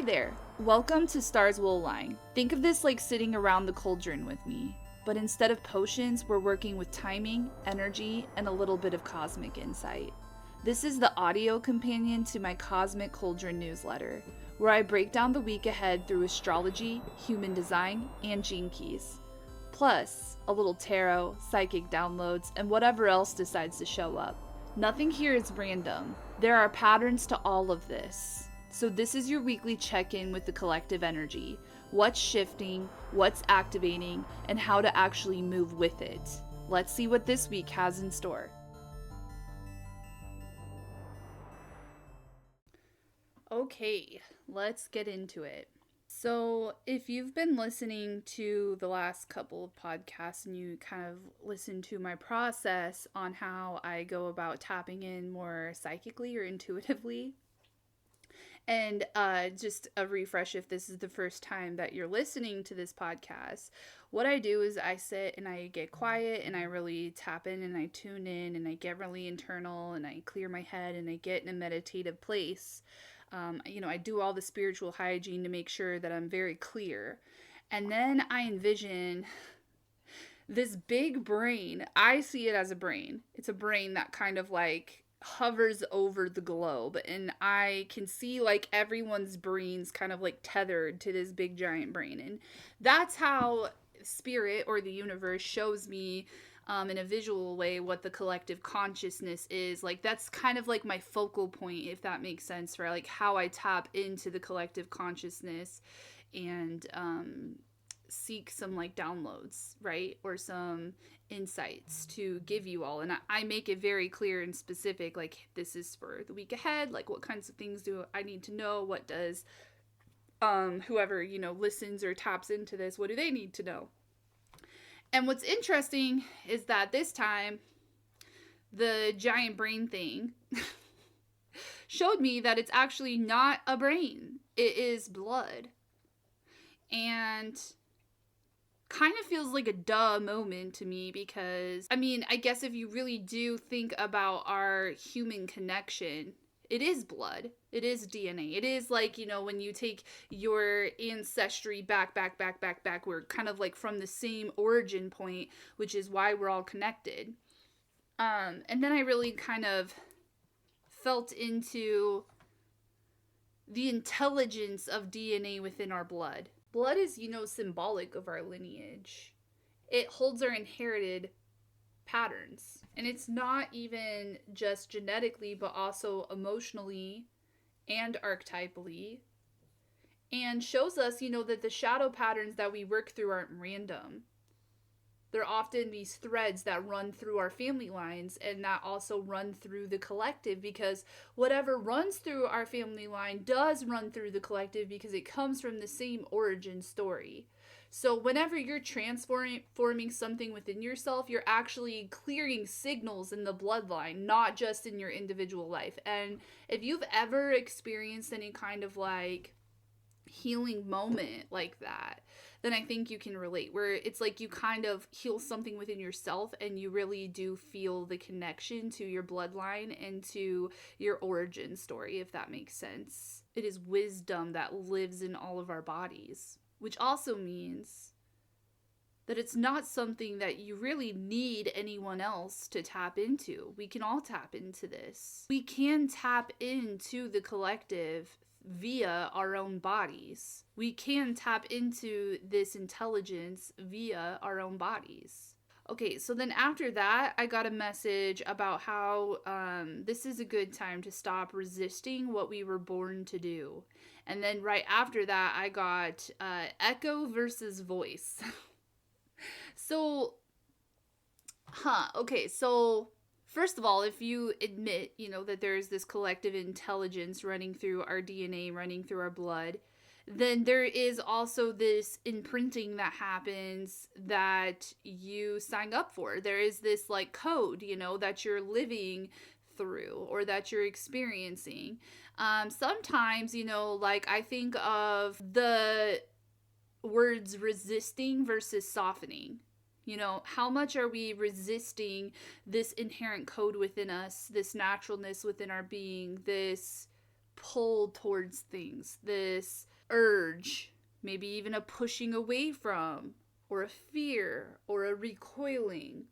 Hi there. Welcome to Stars Will Align. Think of this like sitting around the cauldron with me. But instead of potions, we're working with timing, energy, and a little bit of cosmic insight. This is the audio companion to my Cosmic Cauldron newsletter, where I break down the week ahead through astrology, human design, and gene keys. Plus, a little tarot, psychic downloads, and whatever else decides to show up. Nothing here is random. There are patterns to all of this. So this is your weekly check-in with the collective energy. What's shifting, what's activating, and how to actually move with it. Let's see what this week has in store. Okay, let's get into it. So if you've been listening to the last couple of podcasts and you kind of listen to my process on how I go about tapping in more psychically or intuitively, and just a refresh if this is the first time that you're listening to this podcast, what I do is I sit and I get quiet and I really tap in and I tune in and I get really internal and I clear my head and I get in a meditative place. I do all the spiritual hygiene to make sure that I'm very clear. And then I envision this big brain. I see it as a brain. It's a brain that kind of like hovers over the globe, and I can see like everyone's brains kind of like tethered to this big giant brain. And that's how spirit or the universe shows me in a visual way what the collective consciousness is. Like that's kind of like my focal point, if that makes sense, for like how I tap into the collective consciousness and seek some like downloads, right? Or some insights to give you all. And I make it very clear and specific, like this is for the week ahead, like what kinds of things do I need to know? What does whoever, listens or taps into this, what do they need to know? And what's interesting is that this time the giant brain thing showed me that it's actually not a brain. It is blood. And kind of feels like a duh moment to me because, I guess if you really do think about our human connection, it is blood. It is DNA. It is like, when you take your ancestry back, we're kind of like from the same origin point, which is why we're all connected. And then I really kind of felt into the intelligence of DNA within our blood. Blood is, symbolic of our lineage. It holds our inherited patterns. And it's not even just genetically, but also emotionally and archetypally. And shows us, that the shadow patterns that we work through aren't random. They're often these threads that run through our family lines and that also run through the collective, because whatever runs through our family line does run through the collective because it comes from the same origin story. So whenever you're transforming something within yourself, you're actually clearing signals in the bloodline, not just in your individual life. And if you've ever experienced any kind of like healing moment like that, then I think you can relate, where it's like you kind of heal something within yourself and you really do feel the connection to your bloodline and to your origin story, if that makes sense. It is wisdom that lives in all of our bodies, which also means that it's not something that you really need anyone else to tap into. We can all tap into this. We can tap into the collective via our own bodies. We can tap into this intelligence via our own bodies. Okay, so then after that, I got a message about how this is a good time to stop resisting what we were born to do. And then right after that, I got echo versus voice. So first of all, if you admit, that there's this collective intelligence running through our DNA, running through our blood, then there is also this imprinting that happens that you sign up for. There is this like code, that you're living through or that you're experiencing. Sometimes, like I think of the words resisting versus softening. How much are we resisting this inherent code within us, this naturalness within our being, this pull towards things, this urge, maybe even a pushing away from, or a fear, or a recoiling.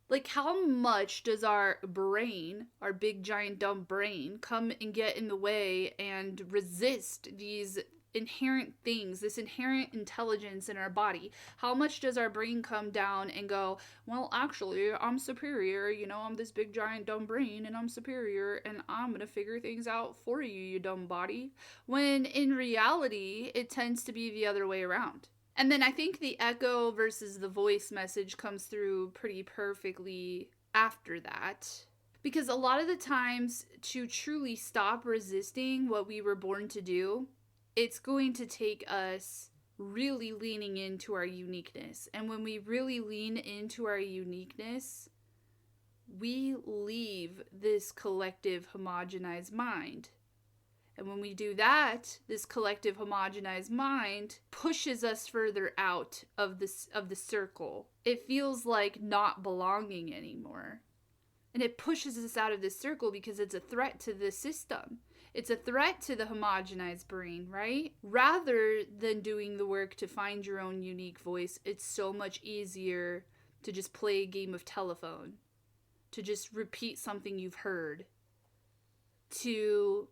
Like, how much does our brain, our big giant dumb brain, come and get in the way and resist these inherent things, this inherent intelligence in our body? How much does our brain come down and go, well, actually, I'm superior, I'm this big giant dumb brain and I'm superior and I'm gonna figure things out for you, you dumb body? When in reality, it tends to be the other way around. And then I think the echo versus the voice message comes through pretty perfectly after that. Because a lot of the times, to truly stop resisting what we were born to do, it's going to take us really leaning into our uniqueness. And when we really lean into our uniqueness, we leave this collective homogenized mind. And when we do that, this collective homogenized mind pushes us further out of the circle. It feels like not belonging anymore. And it pushes us out of this circle because it's a threat to the system. It's a threat to the homogenized brain, right? Rather than doing the work to find your own unique voice, it's so much easier to just play a game of telephone, to just repeat something you've heard, to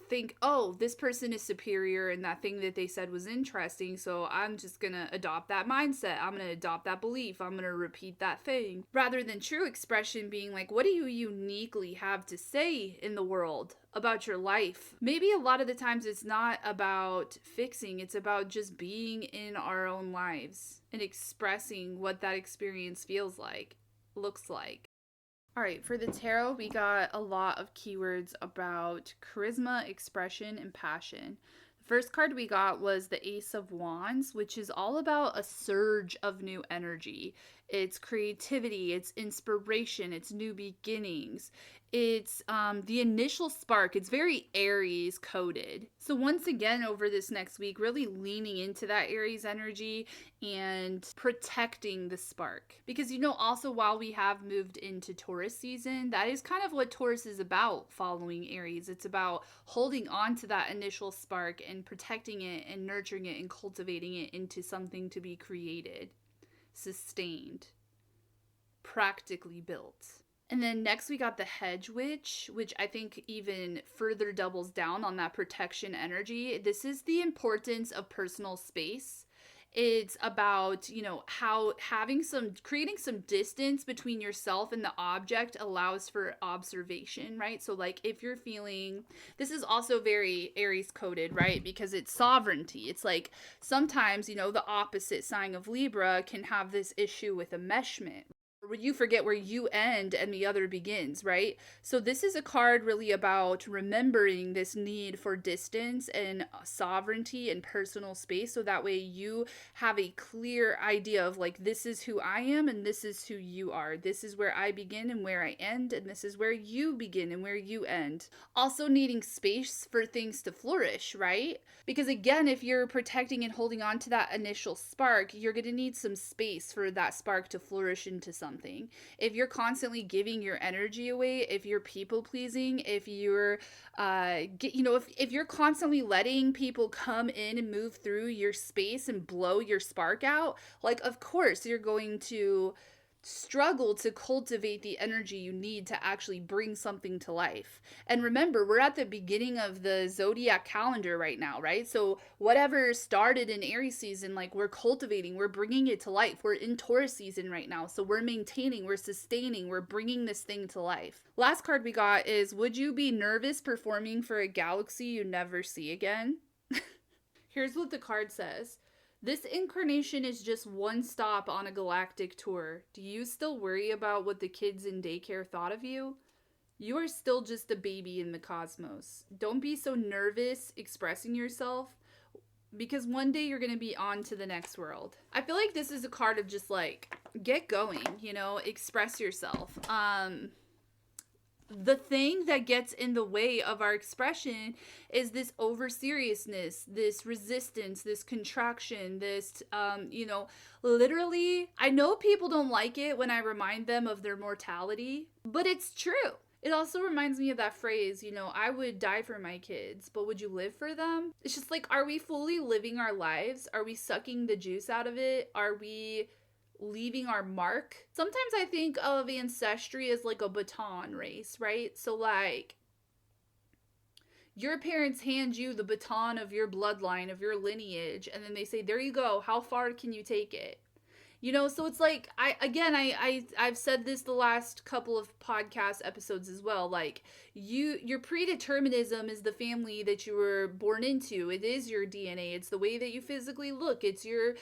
think, oh, this person is superior and that thing that they said was interesting, so I'm just gonna adopt that mindset. I'm gonna adopt that belief. I'm gonna repeat that thing. Rather than true expression being like, what do you uniquely have to say in the world about your life? Maybe a lot of the times it's not about fixing, it's about just being in our own lives and expressing what that experience feels like, looks like. All right, for the tarot, we got a lot of keywords about charisma, expression, and passion. The first card we got was the Ace of Wands, which is all about a surge of new energy. It's creativity, it's inspiration, it's new beginnings. It's the initial spark. It's very Aries coded. So once again, over this next week, really leaning into that Aries energy and protecting the spark. Because, also while we have moved into Taurus season, that is kind of what Taurus is about following Aries. It's about holding on to that initial spark and protecting it and nurturing it and cultivating it into something to be created, sustained, practically built. And then next we got the Hedge Witch, which I think even further doubles down on that protection energy. This is the importance of personal space. It's about, how creating some distance between yourself and the object allows for observation, right? So like if you're feeling, this is also very Aries coded, right? Because it's sovereignty. It's like sometimes, the opposite sign of Libra can have this issue with enmeshment, where you forget where you end and the other begins, right? So this is a card really about remembering this need for distance and sovereignty and personal space, so that way you have a clear idea of like, this is who I am and this is who you are. This is where I begin and where I end, and this is where you begin and where you end. Also needing space for things to flourish, right? Because again, if you're protecting and holding on to that initial spark, you're going to need some space for that spark to flourish into something. If you're constantly giving your energy away, if you're people pleasing, if you're if you're constantly letting people come in and move through your space and blow your spark out, like, of course you're going to struggle to cultivate the energy you need to actually bring something to life. And remember, we're at the beginning of the zodiac calendar right now, right? So whatever started in Aries season, like, we're cultivating, we're bringing it to life. We're in Taurus season right now, so we're maintaining, we're sustaining, we're bringing this thing to life. Last card we got is, would you be nervous performing for a galaxy you never see again? Here's what the card says. This incarnation is just one stop on a galactic tour. Do you still worry about what the kids in daycare thought of you? You are still just a baby in the cosmos. Don't be so nervous expressing yourself, because one day you're going to be on to the next world. I feel like this is a card of just like, get going, express yourself. the thing that gets in the way of our expression is this over seriousness, this resistance, this contraction, this literally, I know people don't like it when I remind them of their mortality, but it's true. It also reminds me of that phrase, I would die for my kids, but would you live for them? It's just like, are we fully living our lives? Are we sucking the juice out of it? Are we leaving our mark? Sometimes I think of ancestry as like a baton race, right? So like, your parents hand you the baton of your bloodline, of your lineage, and then they say, there you go, how far can you take it? So it's like, I've said this the last couple of podcast episodes as well. Like, your predeterminism is the family that you were born into. It is your DNA. It's the way that you physically look. It's your,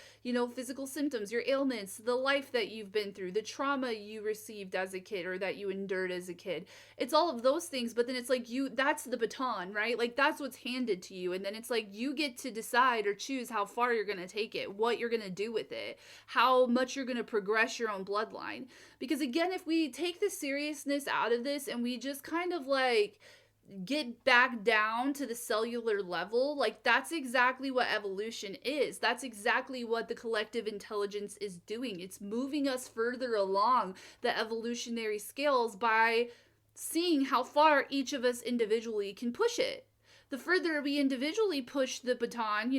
physical symptoms, your ailments, the life that you've been through, the trauma you received as a kid or that you endured as a kid. It's all of those things, but then it's like that's the baton, right? Like, that's what's handed to you. And then it's like, you get to decide or choose how far you're going to take it, what you're going to do with it, how much you're going to progress your own bloodline. Because again, if we take the seriousness out of this and we just kind of like get back down to the cellular level, like, that's exactly what evolution is. That's exactly what the collective intelligence is doing. It's moving us further along the evolutionary scales by seeing how far each of us individually can push it. The further we individually push the baton,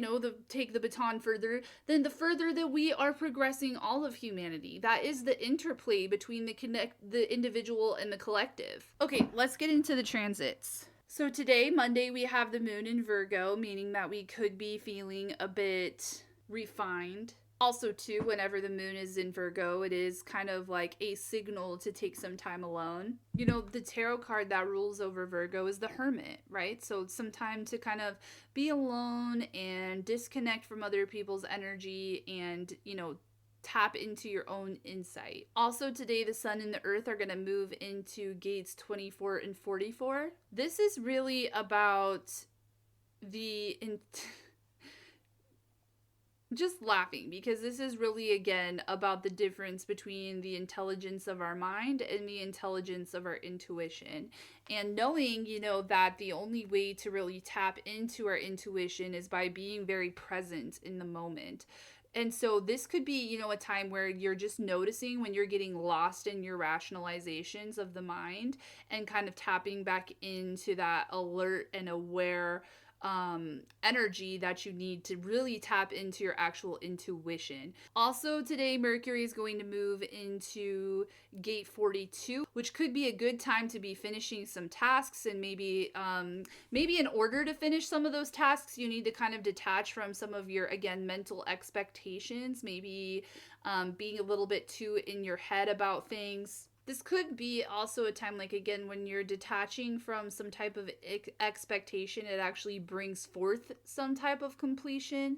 take the baton further, then the further that we are progressing all of humanity. That is the interplay between the individual and the collective. Okay, let's get into the transits. So today, Monday, we have the moon in Virgo, meaning that we could be feeling a bit refined. Also, too, whenever the moon is in Virgo, it is kind of like a signal to take some time alone. The tarot card that rules over Virgo is the Hermit, right? So some time to kind of be alone and disconnect from other people's energy and, tap into your own insight. Also, today, the sun and the earth are going to move into gates 24 and 44. This is really about just laughing, because this is really, again, about the difference between the intelligence of our mind and the intelligence of our intuition. And knowing, that the only way to really tap into our intuition is by being very present in the moment. And so this could be, a time where you're just noticing when you're getting lost in your rationalizations of the mind and kind of tapping back into that alert and aware energy that you need to really tap into your actual intuition. Also today, Mercury is going to move into gate 42, which could be a good time to be finishing some tasks, and maybe in order to finish some of those tasks, you need to kind of detach from some of your, again, mental expectations, maybe being a little bit too in your head about things. This could be also a time, like, again, when you're detaching from some type of expectation, it actually brings forth some type of completion.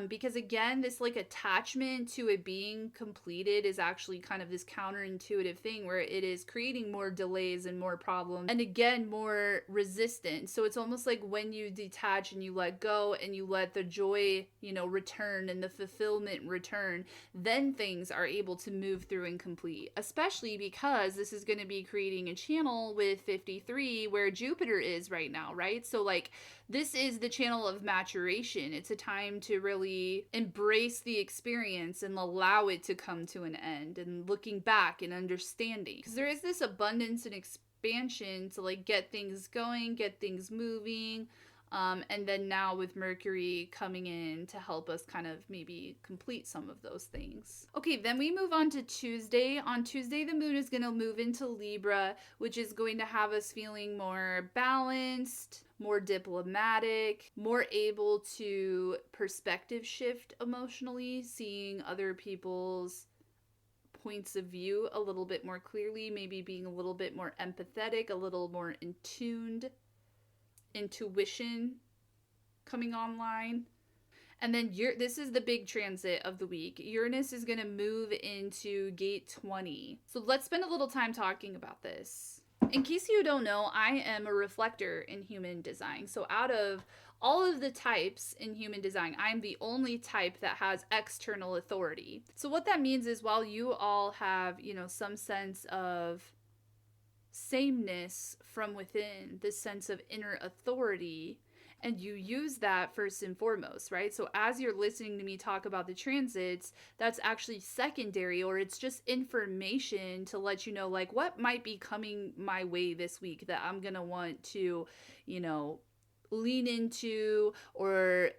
Because, again, this, like, attachment to it being completed is actually kind of this counterintuitive thing where it is creating more delays and more problems and, again, more resistance. So it's almost like when you detach and you let go and you let the joy, return and the fulfillment return, then things are able to move through and complete, especially because this is going to be creating a channel with 53 where Jupiter is right now, right? So, like, this is the channel of maturation. It's a time to really embrace the experience and allow it to come to an end, and looking back and understanding, because there is this abundance and expansion to, like, get things going, get things moving. And then now with Mercury coming in to help us kind of maybe complete some of those things. Okay, then we move on to Tuesday. On Tuesday, the moon is going to move into Libra, which is going to have us feeling more balanced, more diplomatic, more able to perspective shift emotionally, seeing other people's points of view a little bit more clearly, maybe being a little bit more empathetic, a little more in tuned. Intuition coming online. And then this is the big transit of the week. Uranus is going to move into gate 20. So let's spend a little time talking about this. In case you don't know, I am a reflector in human design. So out of all of the types in human design, I'm the only type that has external authority. So what that means is, while you all have, some sense of sameness from within, this sense of inner authority, and you use that first and foremost, right? So as you're listening to me talk about the transits, that's actually secondary, or it's just information to let you know, like, what might be coming my way this week that I'm gonna want to, lean into or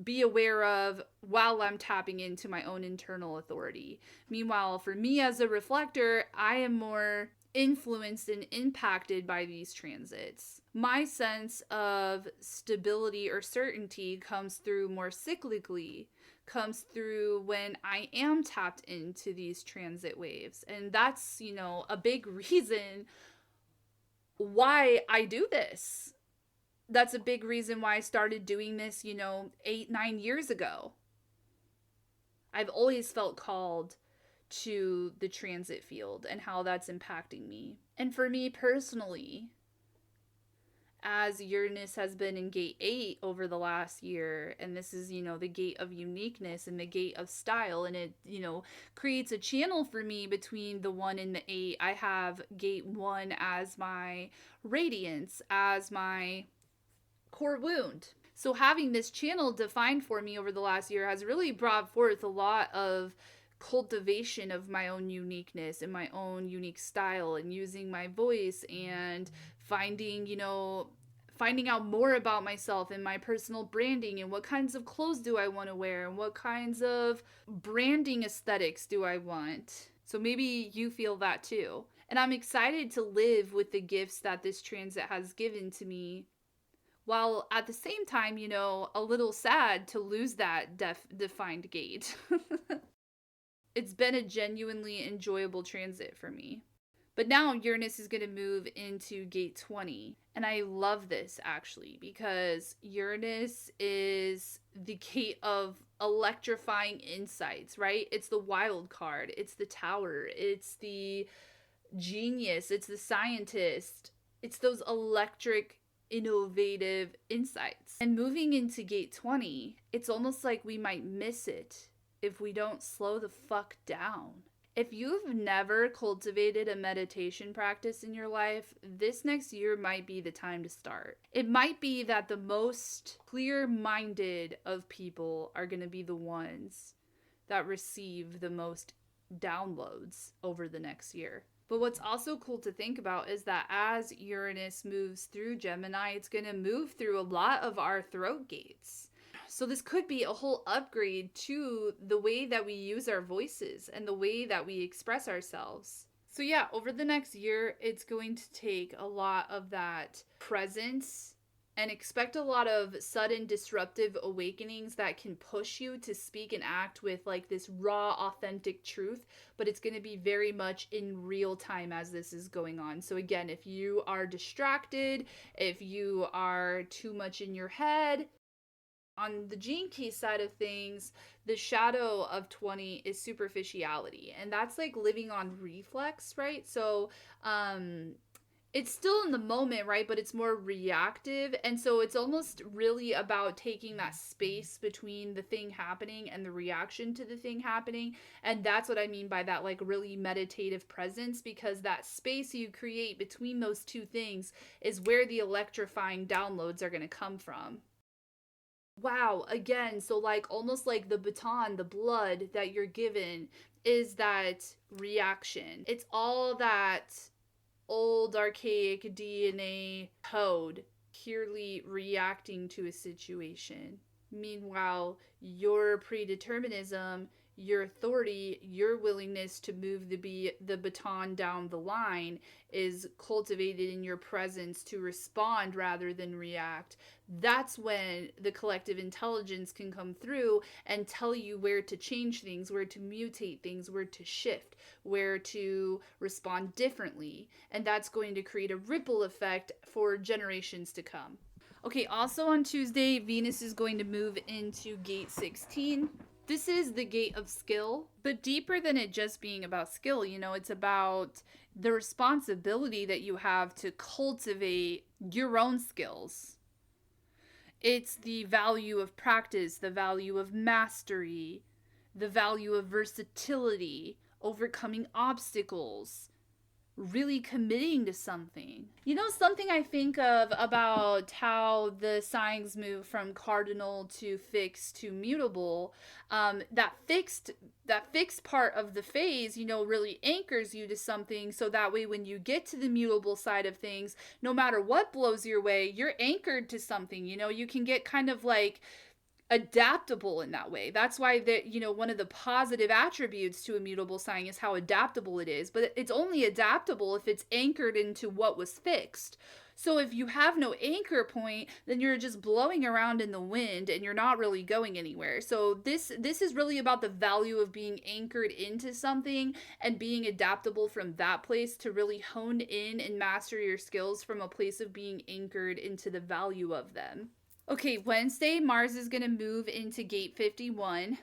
be aware of while I'm tapping into my own internal authority. Meanwhile, for me as a reflector, I am more influenced and impacted by these transits. My sense of stability or certainty comes through more cyclically, comes through when I am tapped into these transit waves. And that's, a big reason why I do this. That's a big reason why I started doing this, 8-9 years ago. I've always felt called to the transit field and how that's impacting me. And for me personally, as Uranus has been in gate 8 over the last year, and this is, the gate of uniqueness and the gate of style, and it, creates a channel for me between the 1 and the 8. I have gate 1 as my radiance, as my core wound. So having this channel defined for me over the last year has really brought forth a lot of cultivation of my own uniqueness and my own unique style, and using my voice and finding out more about myself and my personal branding, and what kinds of clothes do I want to wear, and what kinds of branding aesthetics do I want. So maybe you feel that too. And I'm excited to live with the gifts that this transit has given to me, while at the same time, a little sad to lose that defined gate. It's been a genuinely enjoyable transit for me. But now Uranus is going to move into gate 20. And I love this actually, because Uranus is the gate of electrifying insights, right? It's the wild card. It's the tower. It's the genius. It's the scientist. It's those electric, innovative insights. And moving into gate 20, it's almost like we might miss it if we don't slow the fuck down. If you've never cultivated a meditation practice in your life, this next year might be the time to start. It might be that the most clear-minded of people are going to be the ones that receive the most downloads over the next year. But what's also cool to think about is that as Uranus moves through Gemini, it's going to move through a lot of our throat gates. So this could be a whole upgrade to the way that we use our voices and the way that we express ourselves. So yeah, over the next year, it's going to take a lot of that presence, and expect a lot of sudden disruptive awakenings that can push you to speak and act with like this raw, authentic truth, but it's going to be very much in real time as this is going on. So again, if you are distracted, if you are too much in your head, on the gene key side of things, the shadow of 20 is superficiality, and that's like living on reflex, right? So, it's still in the moment, right? But it's more reactive. And so it's almost really about taking that space between the thing happening and the reaction to the thing happening. And that's what I mean by that, like, really meditative presence, because that space you create between those two things is where the electrifying downloads are going to come from. Wow, again, so like almost like the baton, the blood that you're given is that reaction. It's all that old archaic DNA code purely reacting to a situation. Meanwhile, your predeterminism, your authority, your willingness to move the baton down the line is cultivated in your presence to respond rather than react. That's when the collective intelligence can come through and tell you where to change things, where to mutate things, where to shift, where to respond differently. And that's going to create a ripple effect for generations to come. Okay, also on Tuesday, Venus is going to move into gate 16. This is the gate of skill, but deeper than it just being about skill, it's about the responsibility that you have to cultivate your own skills. It's the value of practice, the value of mastery, the value of versatility, overcoming obstacles, really committing to something. You know, something I think of about how the signs move from cardinal to fixed to mutable, that fixed part of the phase, you know, really anchors you to something, so that way when you get to the mutable side of things, no matter what blows your way, you're anchored to something. You know, you can get kind of like adaptable in that way. That's why one of the positive attributes to a mutable sign is how adaptable it is. But it's only adaptable if it's anchored into what was fixed. So if you have no anchor point, then you're just blowing around in the wind and you're not really going anywhere. So this is really about the value of being anchored into something and being adaptable from that place to really hone in and master your skills from a place of being anchored into the value of them. Okay, Wednesday, Mars is going to move into gate 51.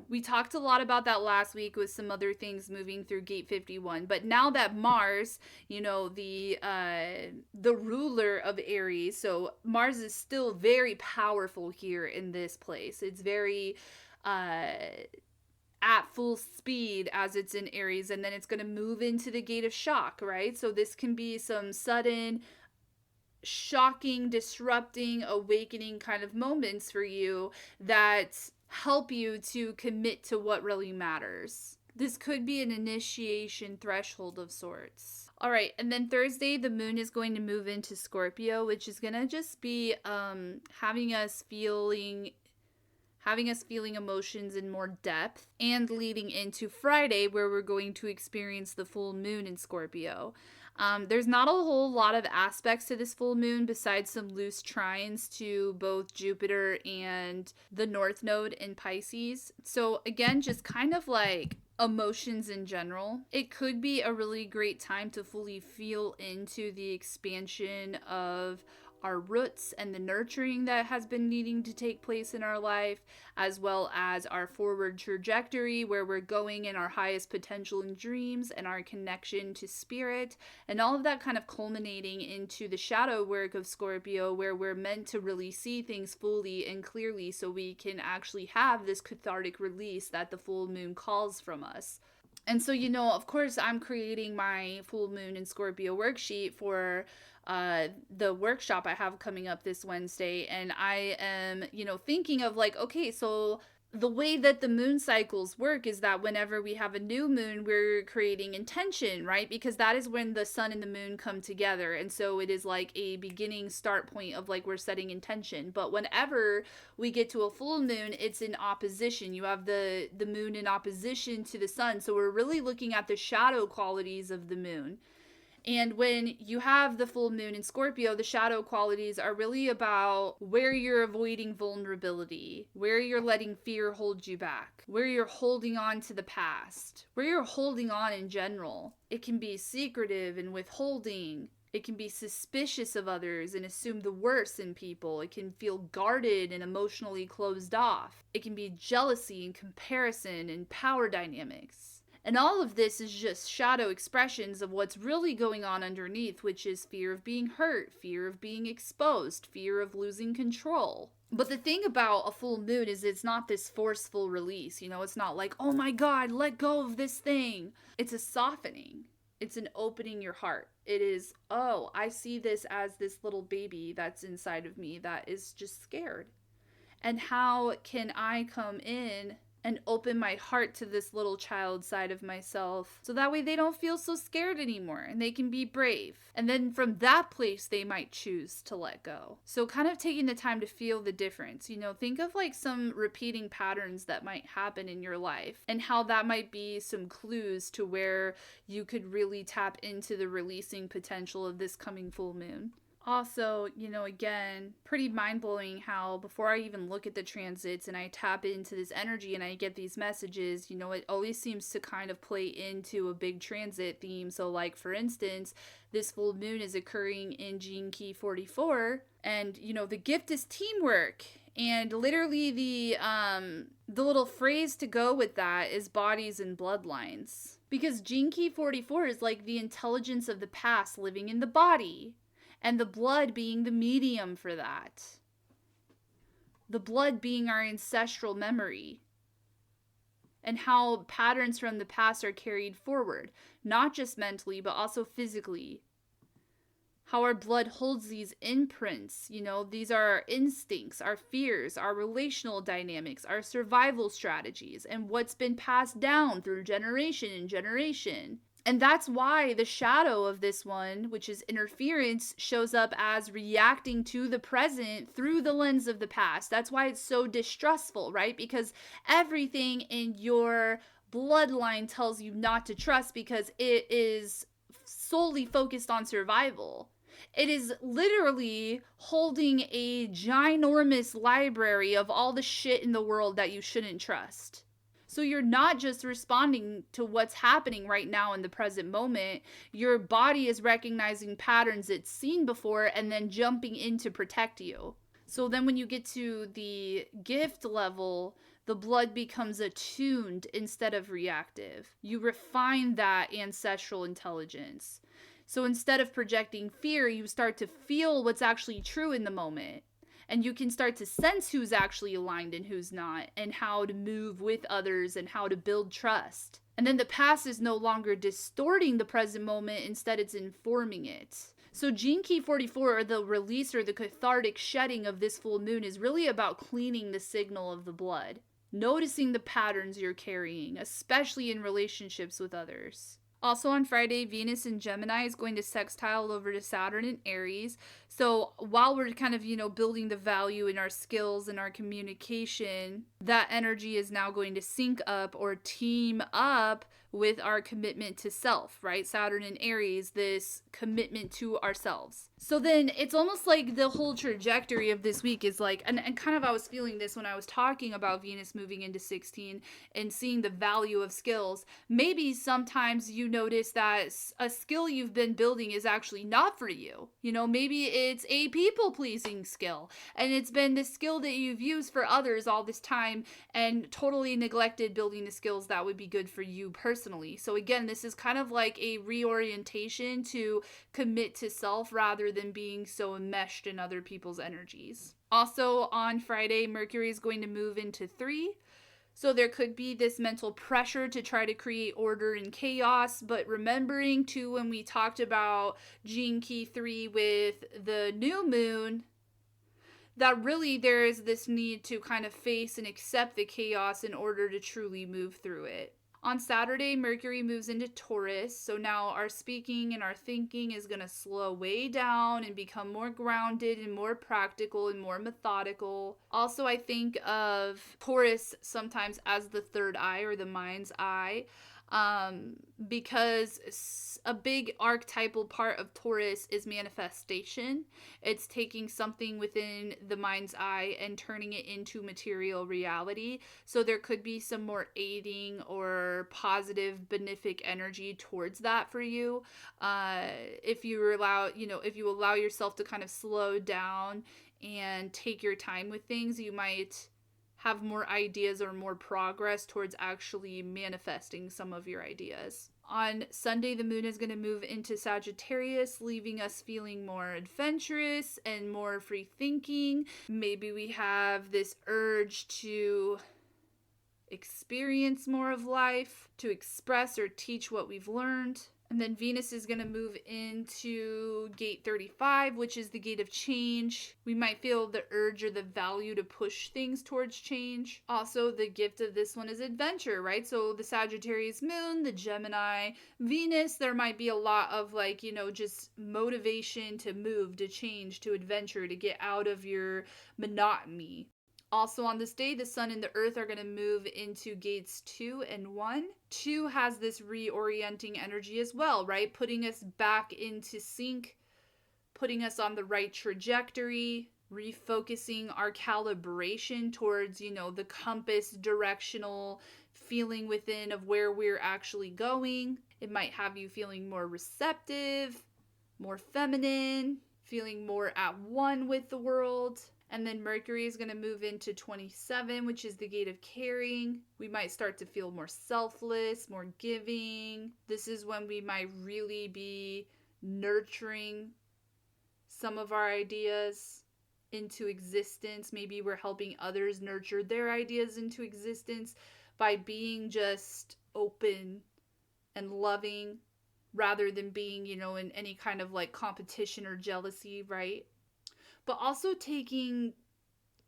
We talked a lot about that last week with some other things moving through gate 51, but now that Mars, you know, the ruler of Aries, so Mars is still very powerful here in this place. It's very at full speed as it's in Aries, and then it's going to move into the gate of shock, right? So this can be some sudden shocking, disrupting, awakening kind of moments for you that help you to commit to what really matters. This could be an initiation threshold of sorts. All right, and then Thursday, the moon is going to move into Scorpio, which is going to just be having us feeling emotions in more depth, and leading into Friday, where we're going to experience the full moon in Scorpio. There's not a whole lot of aspects to this full moon besides some loose trines to both Jupiter and the North Node in Pisces. So again, just kind of like emotions in general. It could be a really great time to fully feel into the expansion of our roots and the nurturing that has been needing to take place in our life, as well as our forward trajectory where we're going in our highest potential and dreams and our connection to spirit, and all of that kind of culminating into the shadow work of Scorpio, where we're meant to really see things fully and clearly so we can actually have this cathartic release that the full moon calls from us. And so, you know, of course, I'm creating my full moon in Scorpio worksheet for the workshop I have coming up this Wednesday. And I am, you know, thinking of like, okay, so the way that the moon cycles work is that whenever we have a new moon, we're creating intention, right? Because that is when the sun and the moon come together. And so it is like a beginning start point of like we're setting intention. But whenever we get to a full moon, it's in opposition. You have the moon in opposition to the sun. So we're really looking at the shadow qualities of the moon. And when you have the full moon in Scorpio, the shadow qualities are really about where you're avoiding vulnerability, where you're letting fear hold you back, where you're holding on to the past, where you're holding on in general. It can be secretive and withholding. It can be suspicious of others and assume the worst in people. It can feel guarded and emotionally closed off. It can be jealousy and comparison and power dynamics. And all of this is just shadow expressions of what's really going on underneath, which is fear of being hurt, fear of being exposed, fear of losing control. But the thing about a full moon is it's not this forceful release, you know, it's not like, oh my God, let go of this thing. It's a softening. It's an opening your heart. It is, oh, I see this as this little baby that's inside of me that is just scared. And how can I come in and open my heart to this little child side of myself so that way they don't feel so scared anymore and they can be brave. And then from that place, they might choose to let go. So kind of taking the time to feel the difference, you know, think of like some repeating patterns that might happen in your life and how that might be some clues to where you could really tap into the releasing potential of this coming full moon. Also, you know, again, pretty mind-blowing how before I even look at the transits and I tap into this energy and I get these messages, you know, it always seems to kind of play into a big transit theme. So like, for instance, this full moon is occurring in Gene Key 44, and, you know, the gift is teamwork. And literally the little phrase to go with that is bodies and bloodlines. Because Gene Key 44 is like the intelligence of the past living in the body. And the blood being the medium for that. The blood being our ancestral memory. and how patterns from the past are carried forward, not just mentally, but also physically. How our blood holds these imprints. These are our instincts, our fears, our relational dynamics, our survival strategies, and what's been passed down through generation and generation. And that's why the shadow of this one, which is interference, shows up as reacting to the present through the lens of the past. That's why it's so distrustful, right? Because everything in your bloodline tells you not to trust because it is solely focused on survival. It is literally holding a ginormous library of all the shit in the world that you shouldn't trust. So you're not just responding to what's happening right now in the present moment. Your body is recognizing patterns it's seen before and then jumping in to protect you. So then when you get to the gift level, the blood becomes attuned instead of reactive. You refine that ancestral intelligence. So instead of projecting fear, you start to feel what's actually true in the moment. And you can start to sense who's actually aligned and who's not, and how to move with others and how to build trust. And then the past is no longer distorting the present moment, instead it's informing it. So Gene Key 44, or the release or the cathartic shedding of this full moon, is really about cleaning the signal of the blood. Noticing the patterns you're carrying, especially in relationships with others. Also on Friday, Venus in Gemini is going to sextile over to Saturn in Aries. So while we're kind of, building the value in our skills and our communication, that energy is now going to sync up or team up with our commitment to self, right? Saturn in Aries, this commitment to ourselves. So then it's almost like the whole trajectory of this week is like, and kind of I was feeling this when I was talking about Venus moving into 16 and seeing the value of skills. Maybe sometimes you notice that a skill you've been building is actually not for you. Maybe it's a people-pleasing skill, and it's been the skill that you've used for others all this time and totally neglected building the skills that would be good for you personally. So again, this is kind of like a reorientation to commit to self rather than being so enmeshed in other people's energies. Also on Friday, Mercury is going to move into 3. So there could be this mental pressure to try to create order and chaos, but remembering too, when we talked about Gene Key 3 with the new moon, that really there is this need to kind of face and accept the chaos in order to truly move through it. On Saturday, Mercury moves into Taurus, so now our speaking and our thinking is going to slow way down and become more grounded and more practical and more methodical. Also, I think of Taurus sometimes as the third eye or the mind's eye, because a big archetypal part of Taurus is manifestation. It's taking something within the mind's eye and turning it into material reality. So there could be some more aiding or positive benefic energy towards that for you. If you allow yourself to kind of slow down and take your time with things, you might have more ideas or more progress towards actually manifesting some of your ideas. On Sunday, the moon is going to move into Sagittarius, leaving us feeling more adventurous and more free thinking. Maybe we have this urge to experience more of life, to express or teach what we've learned. And then Venus is going to move into gate 35, which is the gate of change. We might feel the urge or the value to push things towards change. Also, the gift of this one is adventure, right? So the Sagittarius moon, the Gemini Venus, there might be a lot of just motivation to move, to change, to adventure, to get out of your monotony. Also on this day, the sun and the earth are going to move into gates 2 and 1. 2 has this reorienting energy as well, right? Putting us back into sync, putting us on the right trajectory, refocusing our calibration towards, the compass directional feeling within of where we're actually going. It might have you feeling more receptive, more feminine, feeling more at one with the world. And then Mercury is going to move into 27, which is the gate of caring. We might start to feel more selfless, more giving. This is when we might really be nurturing some of our ideas into existence. Maybe we're helping others nurture their ideas into existence. by being just open and loving rather than being, in any kind of like competition or jealousy, right? But also taking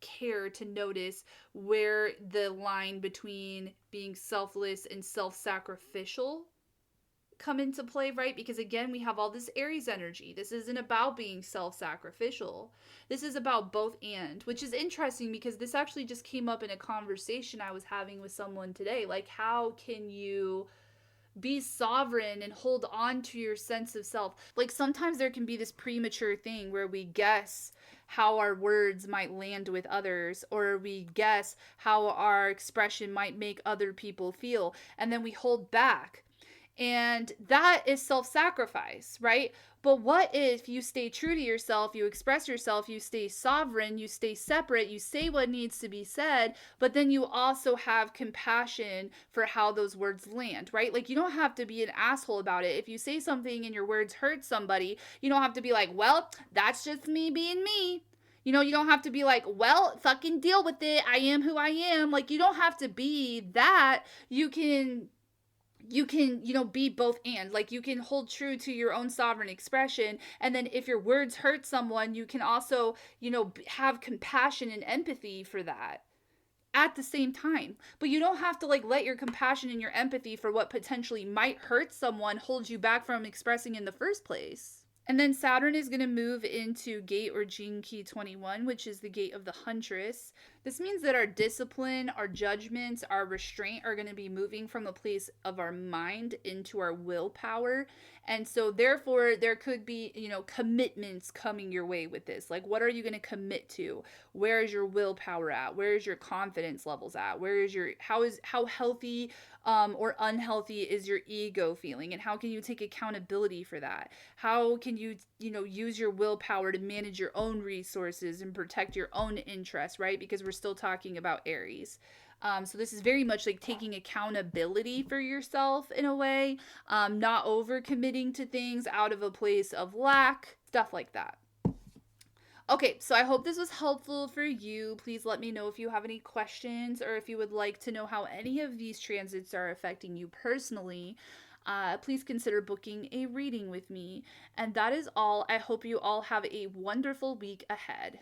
care to notice where the line between being selfless and self sacrificial come into play, right? Because again, we have all this Aries energy. This isn't about being self sacrificial. This is about both and, which is interesting because this actually just came up in a conversation I was having with someone today. Like, how can you be sovereign and hold on to your sense of self? Like, sometimes there can be this premature thing where we guess how our words might land with others, or we guess how our expression might make other people feel, and then we hold back, and that is self sacrifice, right? But what if you stay true to yourself, you express yourself, you stay sovereign, you stay separate, you say what needs to be said, but then you also have compassion for how those words land, right? Like, you don't have to be an asshole about it. If you say something and your words hurt somebody, you don't have to be like, well, that's just me being me. You don't have to be like, well, fucking deal with it. I am who I am. Like, you don't have to be that. You can be both, and like, you can hold true to your own sovereign expression, and then if your words hurt someone, you can also have compassion and empathy for that at the same time. But you don't have to like let your compassion and your empathy for what potentially might hurt someone hold you back from expressing in the first place. And then Saturn is going to move into gate or gene key 21, which is the gate of the Huntress. This means that our discipline, our judgments, our restraint are going to be moving from a place of our mind into our willpower. And so therefore there could be, commitments coming your way with this. Like, what are you going to commit to? Where is your willpower at? Where is your confidence levels at? How healthy or unhealthy is your ego feeling, and how can you take accountability for that? How can you use your willpower to manage your own resources and protect your own interests, right? Because we're still talking about Aries. So this is very much like taking accountability for yourself in a way, not overcommitting to things out of a place of lack, stuff like that. Okay, so I hope this was helpful for you. Please let me know if you have any questions, or if you would like to know how any of these transits are affecting you personally. Please consider booking a reading with me. And that is all. I hope you all have a wonderful week ahead.